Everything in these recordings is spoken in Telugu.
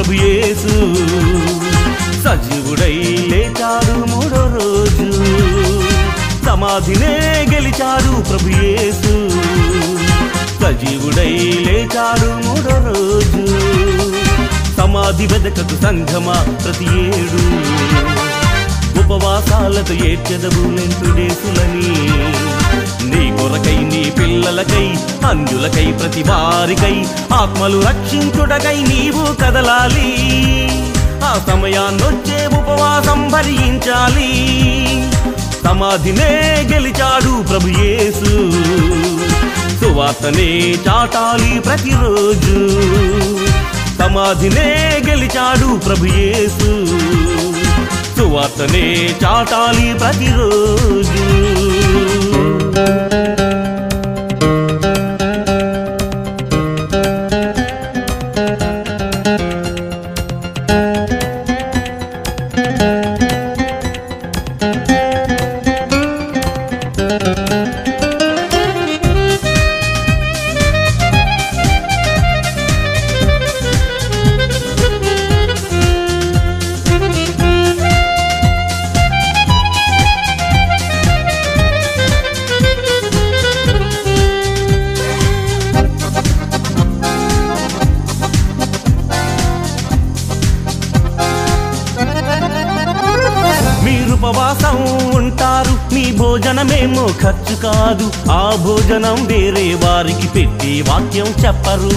ప్రభు యేసు సజీవుడై లేచాడు మూడో రోజు సమాధినే గెలిచాడు ప్రభు యేసు సజీవుడై లేచాడు మూడో రోజు సమాధి వెదకకు సంఘమా ప్రతి ఏడు ఉపవాసాలతో ఏడ్చెదవు లెంటుడేసులని నీ కొరకై నీ పిల్లలకై అన్యులకై ప్రతి వారికై ఆత్మలు రక్షించుటకై నీవు కదలాలి ఆ సమయాన్నొచ్చే ఉపవాసం భరించాలి సమాధినే గెలిచాడు ప్రభు యేసు సువార్తనే చాటాలి ప్రతిరోజు సమాధినే గెలిచాడు ప్రభు యేసు సువార్తనే చాటాలి ప్రతిరోజు ఉపవాసం ఉంటారు మీ భోజనమేమో ఖర్చు కాదు ఆ భోజనం వేరే వారికి పెట్టి వాక్యం చెప్పరు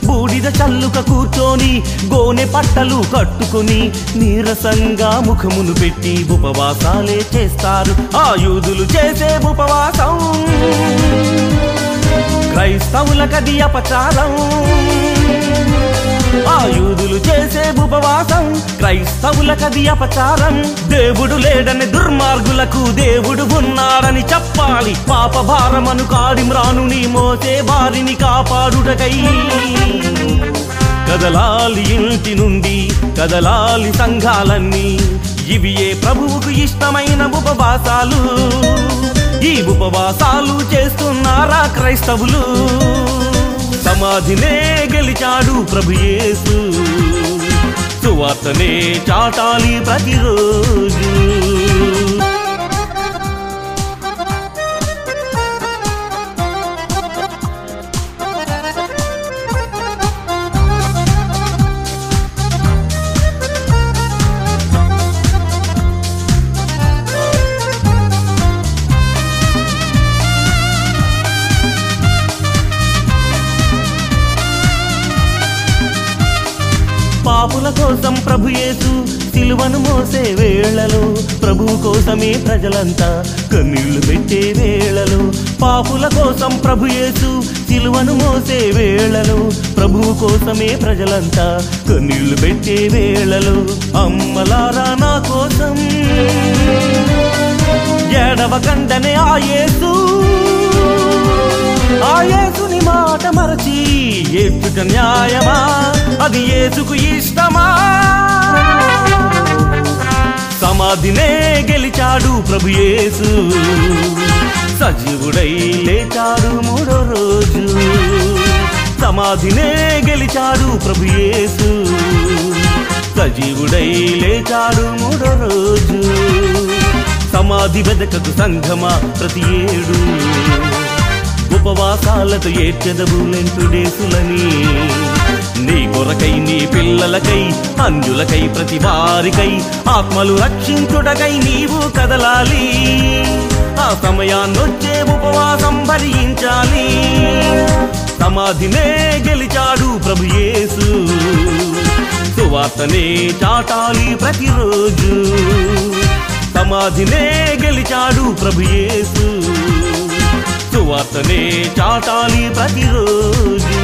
బూడిద చల్లుక కూర్చొని గోనె పట్టలు కట్టుకుని నీరసంగా ముఖమును పెట్టి ఉపవాసాలే చేస్తారు ఆ యూదులు చేసే ఉపవాసం క్రైస్తవులకది అపచారం ఆ యూదులు చేసే ఉపవాసం క్రైస్తవులకది అపచారం దేవుడు లేడని దుర్మార్గులకు దేవుడు ఉన్నాడని చెప్పాలి పాప భారమను కాడిమ్రానుని మోసే వారిని కాపాడుటకై కదలాలి ఇంటి నుండి కదలాలి సంఘాలన్నీ ఇవి ఏ ప్రభువుకు ఇష్టమైన ఉపవాసాలు ఈ ఉపవాసాలు చేస్తున్నారా క్రైస్తవులు సమాధినే గెలిచాడు ప్రభు యేసు సువార్తనే చాటాలి ప్రతిరోజు పాపుల కోసం ప్రభు యేసు సిలువను మోసే వేళలో ప్రభువు కోసమే ప్రజలంతా కన్నీళ్లు పెట్టే వేళలో పాపుల కోసం ప్రభు యేసు సిలువను మోసే వేళలో ప్రభువు కోసమే ప్రజలంతా కన్నీళ్లు పెట్టే వేళలో అమ్మలారా నా కోసం ఏడవకండనే ఆ యేసుని మాట మరచి ఏడ్చుట న్యాయమా అది యేసుకు ఇష్టమా సమాధినే గెలిచాడు ప్రభు యేసు సజీవుడై లేచాడు మూడో రోజు సమాధినే గెలిచాడు ప్రభు యేసు సజీవుడై లేచాడు మూడో రోజు సమాధి వెదకకు సంఘమా ప్రతి ఏడు ఉపవాసాలతో ఏడ్చెదవు లెంటుడేసులని నీ కొరకై నీ పిల్లలకై అన్యులకై ప్రతి వారికై ఆత్మలు రక్షించుటకై నీవు కదలాలి ఆ సమయాన్నొచ్చే ఉపవాసం భరించాలి సమాధినే గెలిచాడు ప్రభు యేసు సువార్తనే చాటాలి ప్రతిరోజు సమాధినే గెలిచాడు ప్రభు యేసు సువార్తనే చాటాలి ప్రతిరోజు